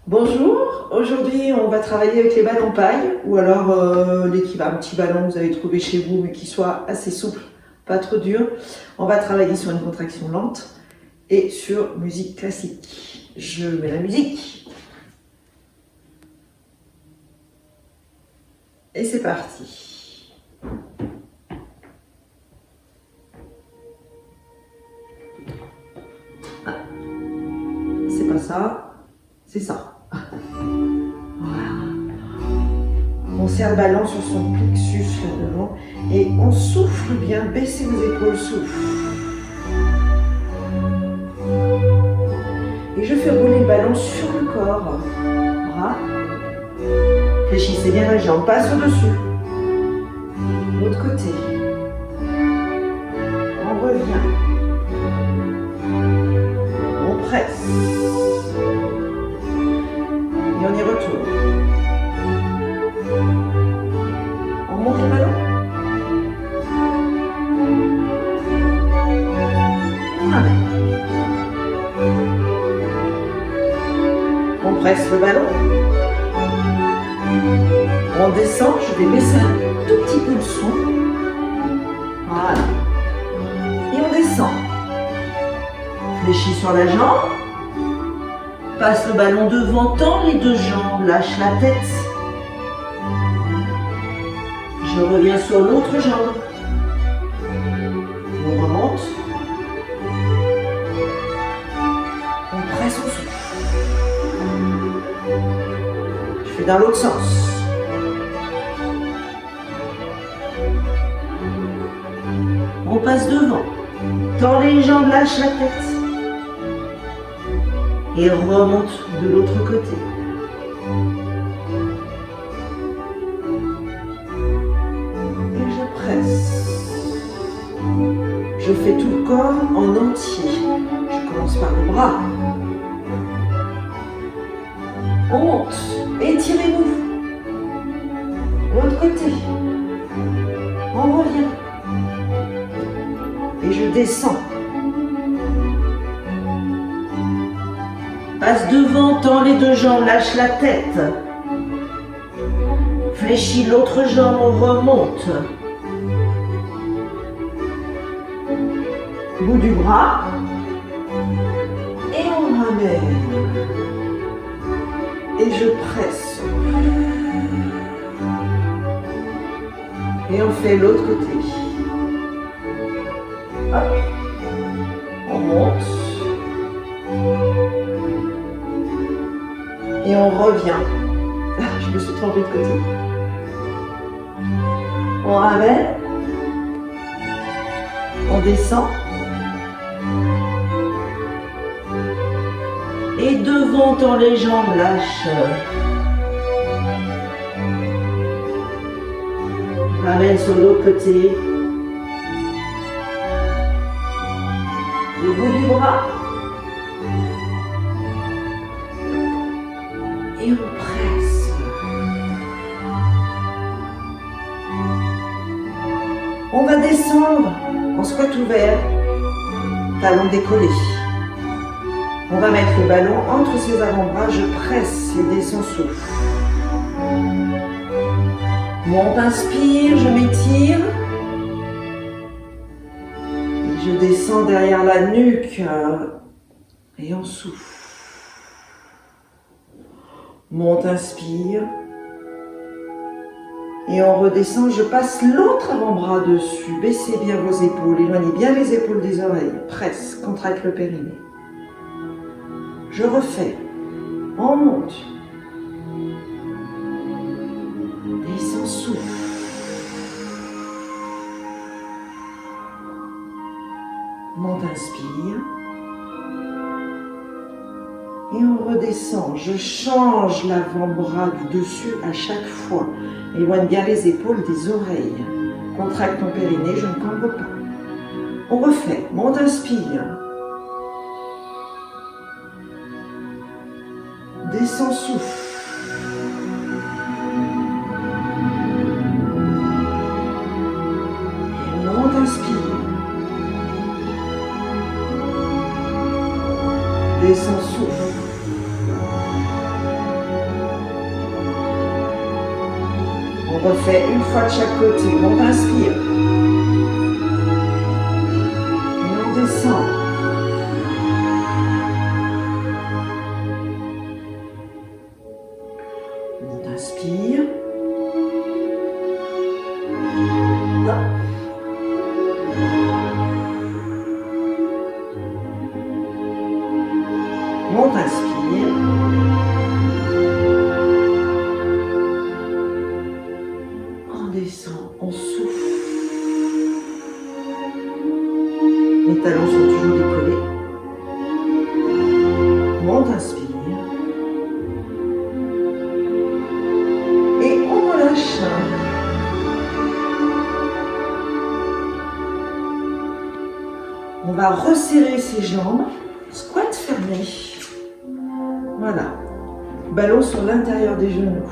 Bonjour, aujourd'hui on va travailler avec les ballons paille ou alors un petit ballon que vous avez trouvé chez vous mais qui soit assez souple, pas trop dur. On va travailler sur une contraction lente et sur musique classique. Je mets la musique et c'est parti. C'est pas ça, c'est ça. Voilà. On serre le ballon sur son plexus là devant et on souffle bien, baissez vos épaules, souffle. Et je fais rouler le ballon sur le corps. Bras. Fléchissez bien la jambe, passe au-dessus. L'autre côté. On revient. On presse. Et on y retourne. On monte le ballon. On presse le ballon. On descend, je vais baisser un tout petit peu le son. Voilà. Et on descend. Fléchis sur la jambe. Passe le ballon devant, tends les deux jambes, lâche la tête. Je reviens sur l'autre jambe. On remonte. On presse au souffle. Je fais dans l'autre sens. On passe devant. Tends les jambes, lâche la tête. Et remonte de l'autre côté. Et je presse. Je fais tout le corps en entier. Je commence par le bras. On monte. Étirez-vous. L'autre côté. On revient. Et je descends. Passe devant, tends les deux jambes, lâche la tête. Fléchis l'autre jambe, on remonte. Bout du bras. Et on ramène. Et je presse. Et on fait l'autre côté. Hop. On monte. Et on revient. Je me suis trompée de côté. On ramène. On descend. Et devant, tends les jambes, lâche. Ramène sur l'autre côté. Le bout du bras. Et on presse. On va descendre en squat ouvert, talons décollés. On va mettre le ballon entre ses avant-bras, je presse et descends souffle. Monte, inspire, je m'étire. Et je descends derrière la nuque et on souffle. Monte, inspire. Et on redescend, je passe l'autre avant-bras dessus. Baissez bien vos épaules, éloignez bien les épaules des oreilles. Presse, contracte le périnée. Je refais. On monte. Descends, souffle. Monte, inspire. Et on redescend. Je change l'avant-bras du dessus à chaque fois. Éloigne bien les épaules des oreilles. Contracte ton périnée, je ne cambre pas. On refait. Monte, inspire. Descends, souffle. Et monte, inspire. Descends, souffle. refait une fois de chaque côté. On inspire. Et on descend. On inspire. On inspire. On descend, on souffle. Les talons sont toujours décollés. On inspire. Et on relâche. On va resserrer ses jambes. Squat fermé. Voilà. Ballon sur l'intérieur des genoux.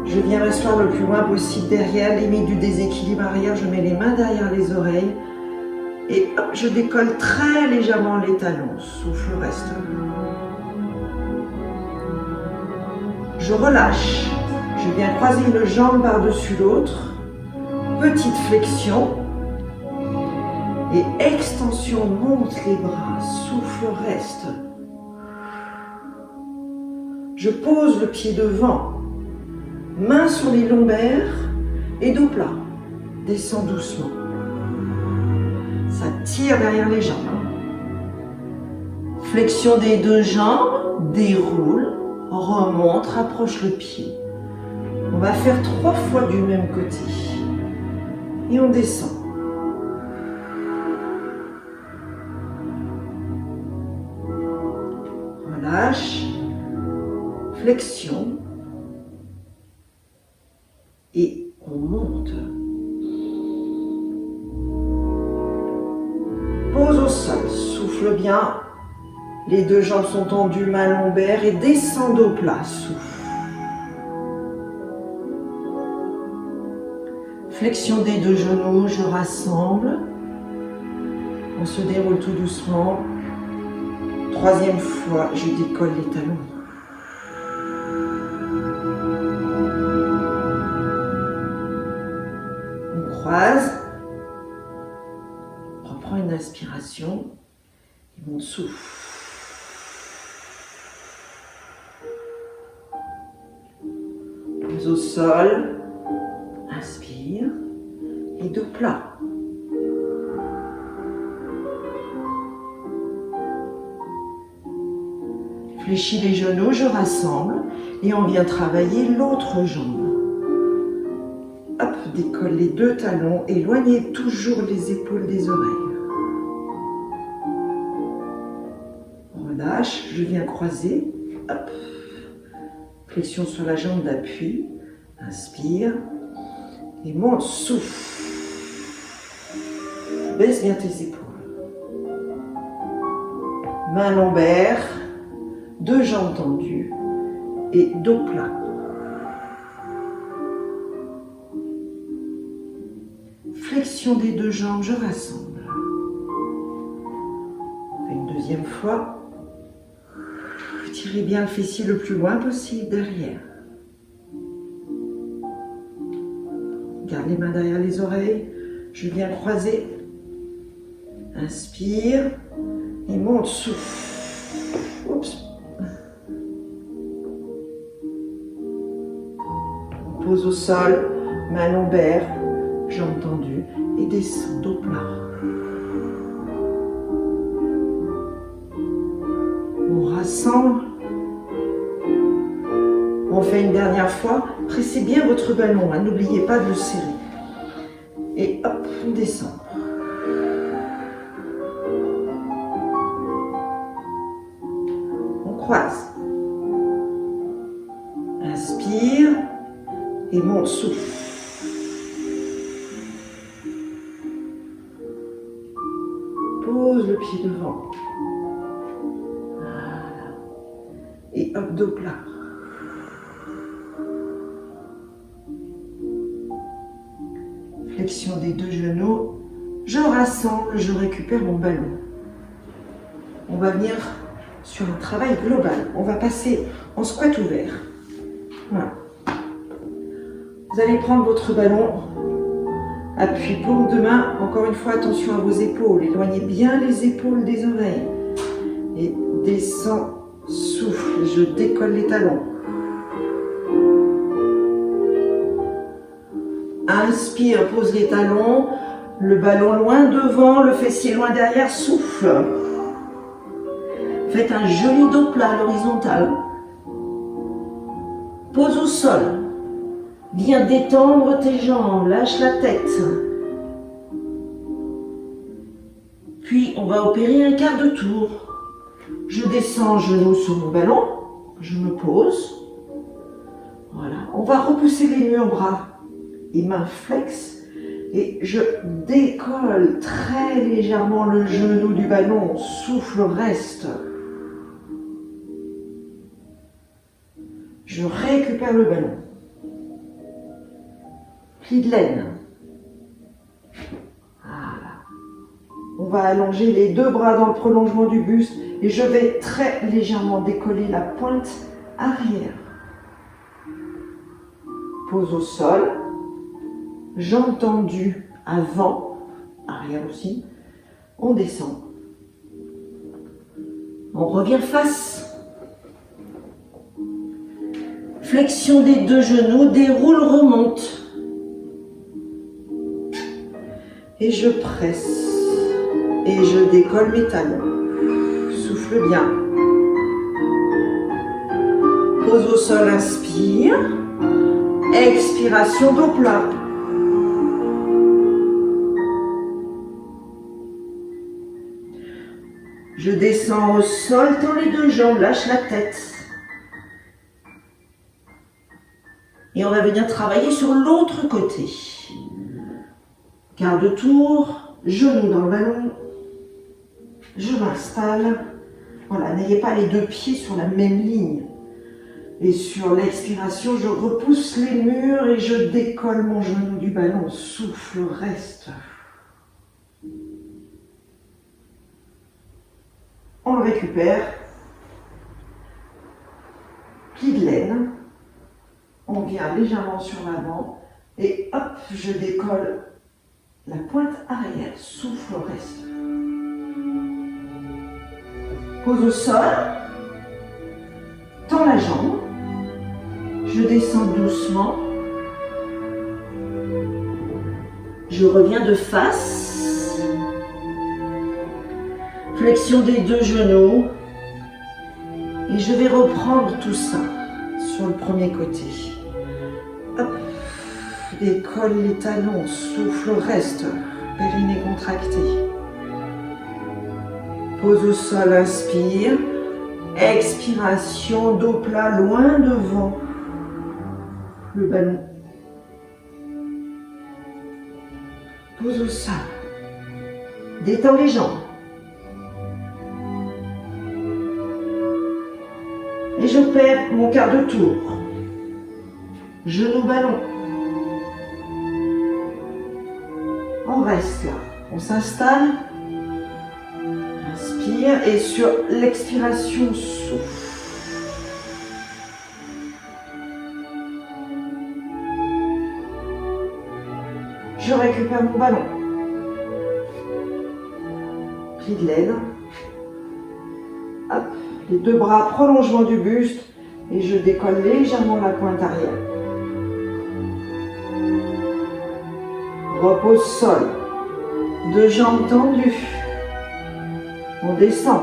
Je viens m'asseoir le plus loin possible derrière, limite du déséquilibre arrière. Je mets les mains derrière les oreilles. Et hop, je décolle très légèrement les talons. Souffle, reste. Je relâche. Je viens croiser une jambe par-dessus l'autre. Petite flexion. Et extension, monte les bras. Souffle, reste. Je pose le pied devant. Main sur les lombaires et dos plat. Descends doucement. Ça tire derrière les jambes. Flexion des deux jambes, déroule, remonte, rapproche le pied. On va faire 3 fois du même côté. Et on descend. Relâche. Flexion. Et on monte. Pose au sol, souffle bien. Les deux jambes sont tendues, main lombaire et descend au plat, souffle. Flexion des deux genoux, je rassemble. On se déroule tout doucement. 3e fois, je décolle les talons. Croise, reprends une inspiration et on souffle. Pose au sol, inspire et dos plat. Fléchis les genoux, je rassemble et on vient travailler l'autre jambe. Hop, décolle les deux talons, éloignez toujours les épaules des oreilles. Relâche, je viens croiser. Hop. Flexion sur la jambe d'appui. Inspire. Et monte, souffle. Baisse bien tes épaules. Main lombaire. Deux jambes tendues. Et dos plat. Flexion des deux jambes, je rassemble. Une 2e fois. Tirez bien le fessier le plus loin possible derrière. Garde les mains derrière les oreilles. Je viens croiser. Inspire. Et monte, souffle. Oups. On pose au sol, main lombaire. Jambes tendues et descend au plat. On rassemble. On fait une dernière fois. Pressez bien votre ballon, hein, n'oubliez pas de le serrer. Et hop, on descend. On croise. Inspire et monte, souffle. Pose le pied devant. Voilà. Et hop, dos plat. Flexion des deux genoux. Je rassemble, je récupère mon ballon. On va venir sur un travail global. On va passer en squat ouvert. Voilà. Vous allez prendre votre ballon, appui paume de main, encore une fois attention à vos épaules, éloignez bien les épaules des oreilles. Et descends, souffle, je décolle les talons. Inspire, pose les talons, le ballon loin devant, le fessier loin derrière, souffle. Faites un joli dos plat à l'horizontale. Pose au sol. Viens détendre tes jambes, lâche la tête. Puis on va opérer un quart de tour. Je descends genou sur mon ballon, je me pose. Voilà, on va repousser les murs, bras et mains flex. Et je décolle très légèrement le genou du ballon, souffle, reste. Je récupère le ballon. Pli de laine. Voilà. On va allonger les deux bras dans le prolongement du buste et je vais très légèrement décoller la pointe arrière. Pose au sol. Jambes tendues avant, arrière aussi. On descend. On revient face. Flexion des deux genoux, déroule, remonte. Et je presse. Et je décolle mes talons. Souffle bien. Pose au sol, inspire. Expiration, dos plat. Je descends au sol, tends les deux jambes, lâche la tête. Et on va venir travailler sur l'autre côté. Quart de tour, genou dans le ballon. Je m'installe. Voilà, n'ayez pas les deux pieds sur la même ligne. Et sur l'expiration, je repousse les murs et je décolle mon genou du ballon. Souffle, reste. On le récupère. Pli de laine. On vient légèrement sur l'avant. Et hop, je décolle la pointe arrière. Souffle, reste. Pose au sol. Tends la jambe. Je descends doucement. Je reviens de face. Flexion des deux genoux. Et je vais reprendre tout ça sur le premier côté. Hop. Décolle les talons. Souffle, reste. Périnée contracté. Pose au sol, inspire. Expiration, dos plat, loin devant le ballon. Pose au sol. Détends les jambes. Et je perds mon quart de tour. Genou ballon. On reste là. On s'installe. Inspire et sur l'expiration, souffle. Je récupère mon ballon. Pli de laine. Hop, les deux bras, prolongement du buste et je décolle légèrement la pointe arrière. Repose sol. Deux jambes tendues. On descend.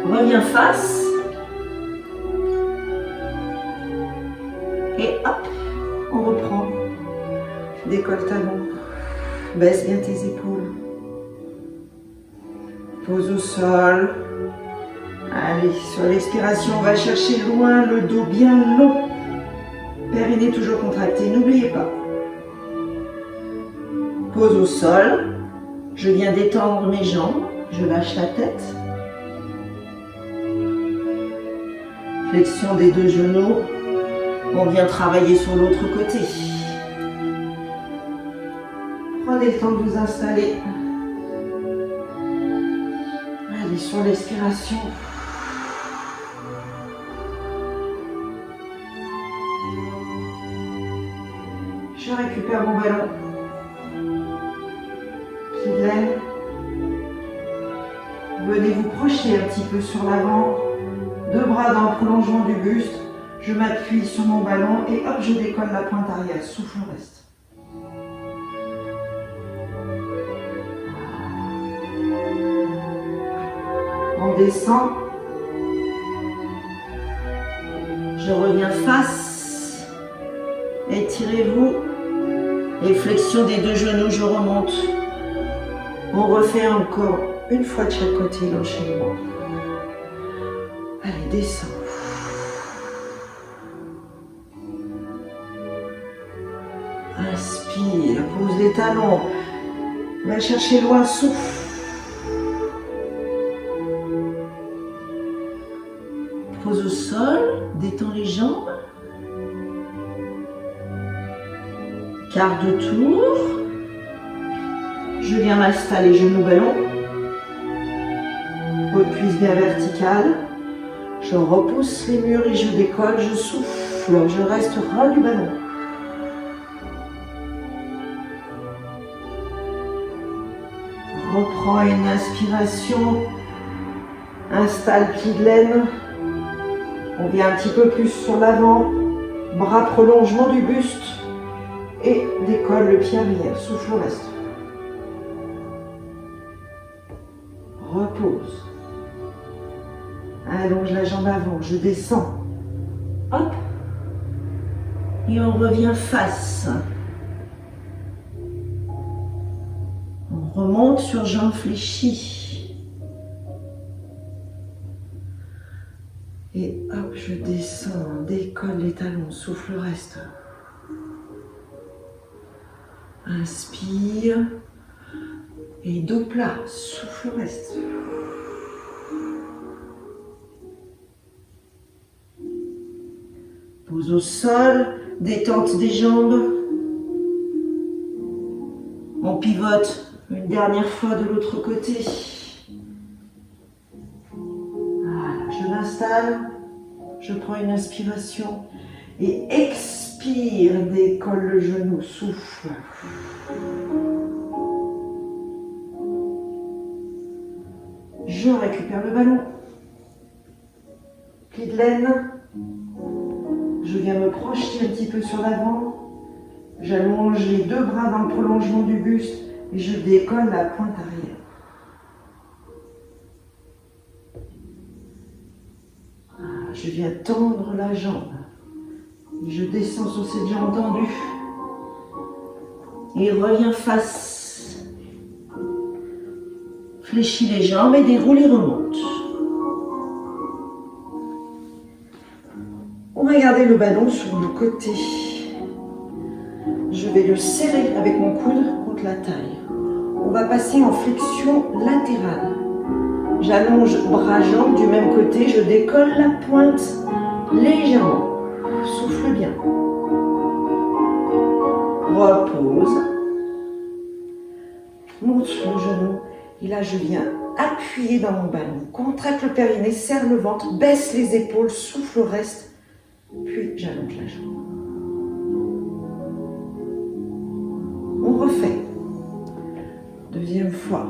Reviens face. Et hop, on reprend. Décolle talon. Baisse bien tes épaules. Pose au sol. Allez, sur l'expiration, on va chercher loin le dos bien long. Périnée toujours contracté, n'oubliez pas. Pose au sol. Je viens d'étendre mes jambes, je lâche la tête. Flexion des deux genoux. On vient travailler sur l'autre côté. Prenez le temps de vous installer. Allez, sur l'expiration. Je récupère mon ballon. Pied de laine. Venez vous projeter un petit peu sur l'avant. Deux bras dans le prolongement du buste. Je m'appuie sur mon ballon et hop, je décolle la pointe arrière. Souffle, reste. On descend. Je reviens face. Étirez-vous. Et flexion des deux genoux, je remonte. On refait encore une fois de chaque côté l'enchaînement. Allez, descends. Inspire, pose les talons. Va chercher loin, souffle. Pose au sol, détends les jambes. Quart de tour. Je viens m'installer genou ballon. Haute cuisse bien verticale. Je repousse les murs et je décolle, je souffle. Je reste ras du ballon. Reprends une inspiration. Installe pied de laine. On vient un petit peu plus sur l'avant. Bras prolongement du buste. Et décolle le pied arrière. Souffle, reste. Repose. Allonge la jambe avant. Je descends. Hop. Et on revient face. On remonte sur jambe fléchie. Et hop, je descends. Décolle les talons. Souffle, reste. Inspire. Et dos plat. Souffle, reste. Pose au sol. Détente des jambes. On pivote une dernière fois de l'autre côté. Voilà, je m'installe. Je prends une inspiration. Et expire. Décolle le genou. Souffle. Je récupère le ballon. Pied de laine. Je viens me projeter un petit peu sur l'avant. J'allonge les deux bras dans le prolongement du buste et je décolle la pointe arrière. Je viens tendre la jambe. Et je descends sur cette jambe tendue. Et reviens face. Fléchis les jambes et déroule et remonte. On va garder le ballon sur le côté. Je vais le serrer avec mon coude contre la taille. On va passer en flexion latérale. J'allonge bras-jambes du même côté. Je décolle la pointe légèrement. Souffle bien. Repose. Monte le genou. Et là, je viens appuyer dans mon ballon. Contracte le périnée, serre le ventre, baisse les épaules, souffle, reste. Puis j'allonge la jambe. On refait. Deuxième fois.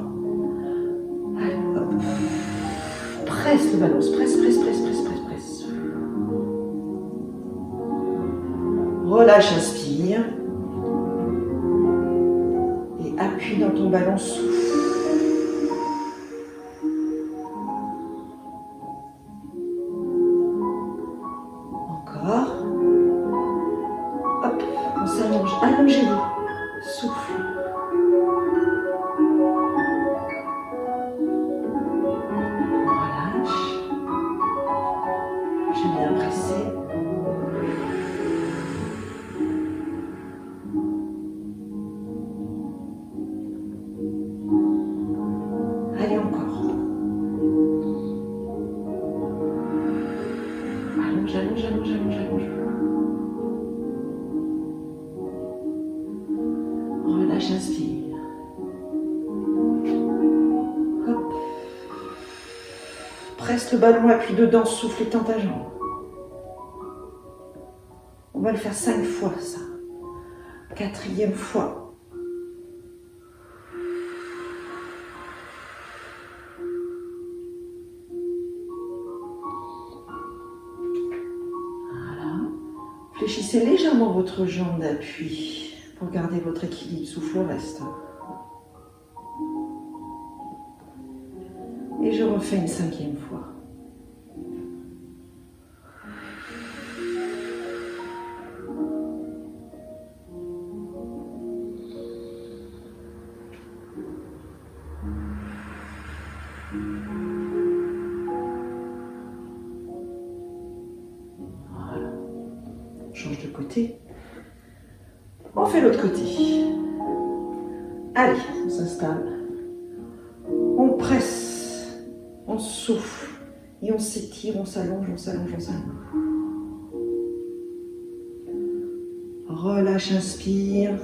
Allez, hop. Presse le ballon. Presse, presse, presse, presse, presse, presse. Relâche, inspire. Et appuie dans ton ballon, souffle. Encore. Hop, on s'allonge. Allongez-vous. Souffle. Relâche. Je viens presser. Allez, encore. Allonge, allonge, allonge, allonge, allonge. Relâche, inspire. Hop. Presse le ballon, appuie dedans, souffle et tends ta jambe. On va le faire 5 fois, ça. 4e fois. Fléchissez légèrement votre jambe d'appui pour garder votre équilibre. Souffle au reste. Et je refais une 5e fois. Change de côté. On fait l'autre côté. Allez, on s'installe. On presse. On souffle. Et on s'étire, on s'allonge, on s'allonge, on s'allonge. Relâche, inspire.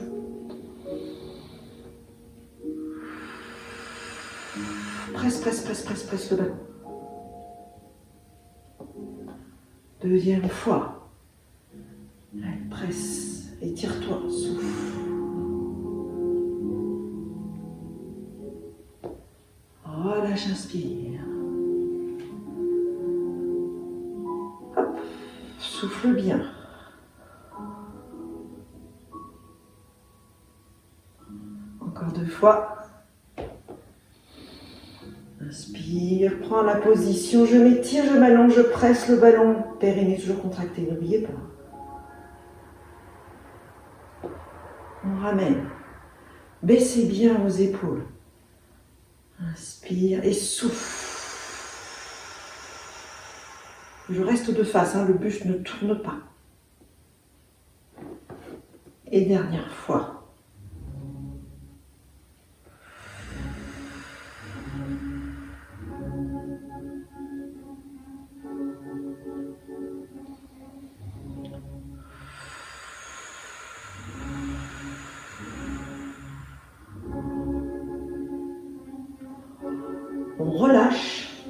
Presse, presse, presse, presse, presse le ballon. 2e fois. Allez, presse, étire-toi, souffle. Relâche, inspire. Hop, souffle bien. Encore 2 fois. Inspire, prends la position, je m'étire, je m'allonge, je presse le ballon. Périnée toujours contracté, n'oubliez pas. On ramène. Baissez bien vos épaules. Inspire et souffle. Je reste de face, le buste ne tourne pas. Et dernière fois. On relâche.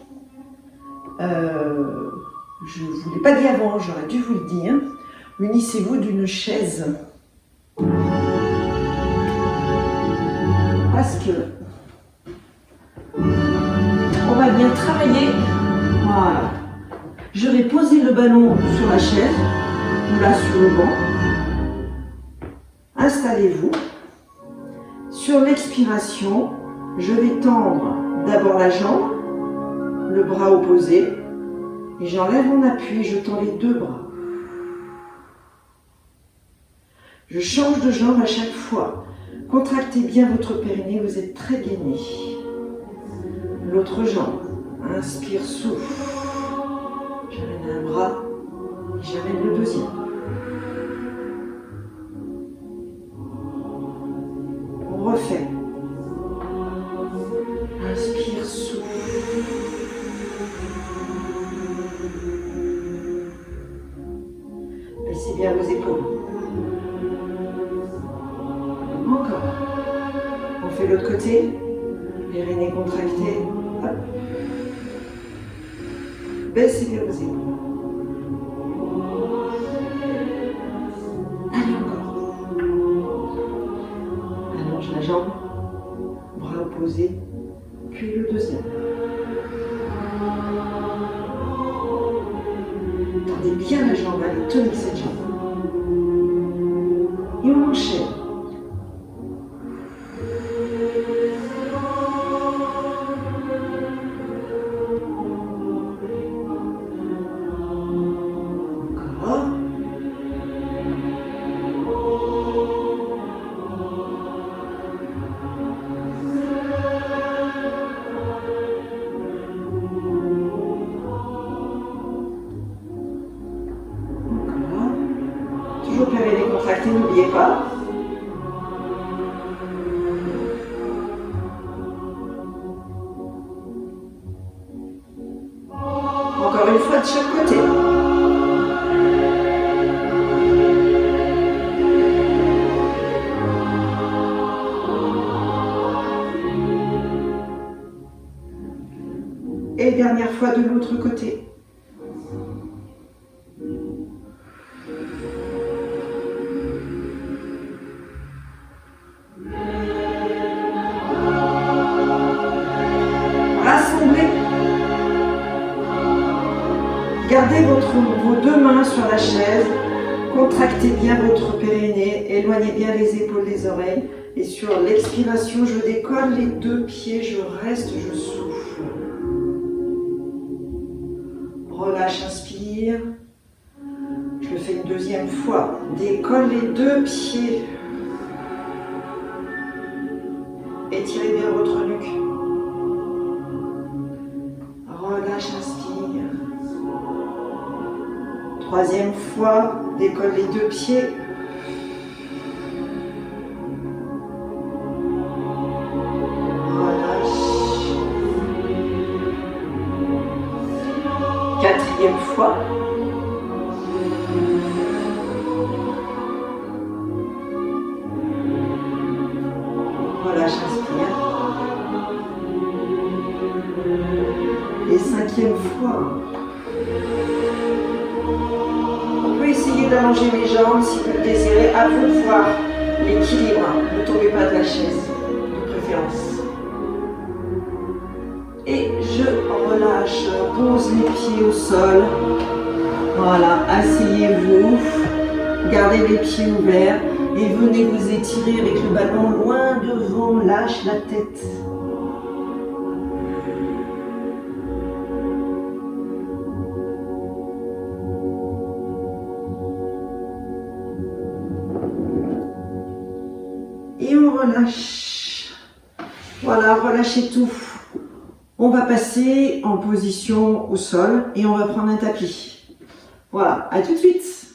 Je ne vous l'ai pas dit avant, j'aurais dû vous le dire. Munissez-vous d'une chaise. Parce que on va bien travailler. Voilà. Je vais poser le ballon sur la chaise ou là sur le banc. Installez-vous. Sur l'expiration, je vais tendre d'abord la jambe, le bras opposé, et j'enlève mon appui, je tends les 2 bras. Je change de jambe à chaque fois. Contractez bien votre périnée, vous êtes très gainé. L'autre jambe, inspire, souffle. J'amène un bras, et j'amène le 2e. On refait. Inspire, souffle. Baissez bien vos épaules. Encore. On fait l'autre côté. Périnée contractée. Hop. Baissez bien vos épaules. Allez, encore. Allonge la jambe. Bras opposés. Puis le 2e. Tendez bien la jambe, allez, tenez cette jambe. Et on enchaîne. Encore. Toujours périnée contractée, n'oubliez pas. Encore une fois de chaque côté. Et dernière fois de l'autre côté. Rassemblez. Gardez vos deux mains sur la chaise. Contractez bien votre périnée. Éloignez bien les épaules des oreilles. Et sur l'expiration, je décolle les deux pieds. Je reste, je souffle. Relâche, inspire. Je le fais une deuxième fois. Décolle les deux pieds. Étirez bien votre nuque. Relâche, inspire. Troisième fois, décolle les deux pieds. Relâche. Quatrième fois. Relâche, inspire. Et cinquième fois. On peut essayer d'allonger les jambes si vous le désirez. À vous de voir l'équilibre. Ne tombez pas de la chaise, de préférence. Et je relâche. Pose les pieds au sol. Voilà, asseyez-vous. Gardez les pieds ouverts. Et venez vous étirer avec le ballon loin devant. Lâche la tête. Et on relâche. Voilà, relâchez tout. On va passer en position au sol et on va prendre un tapis. Voilà, à tout de suite.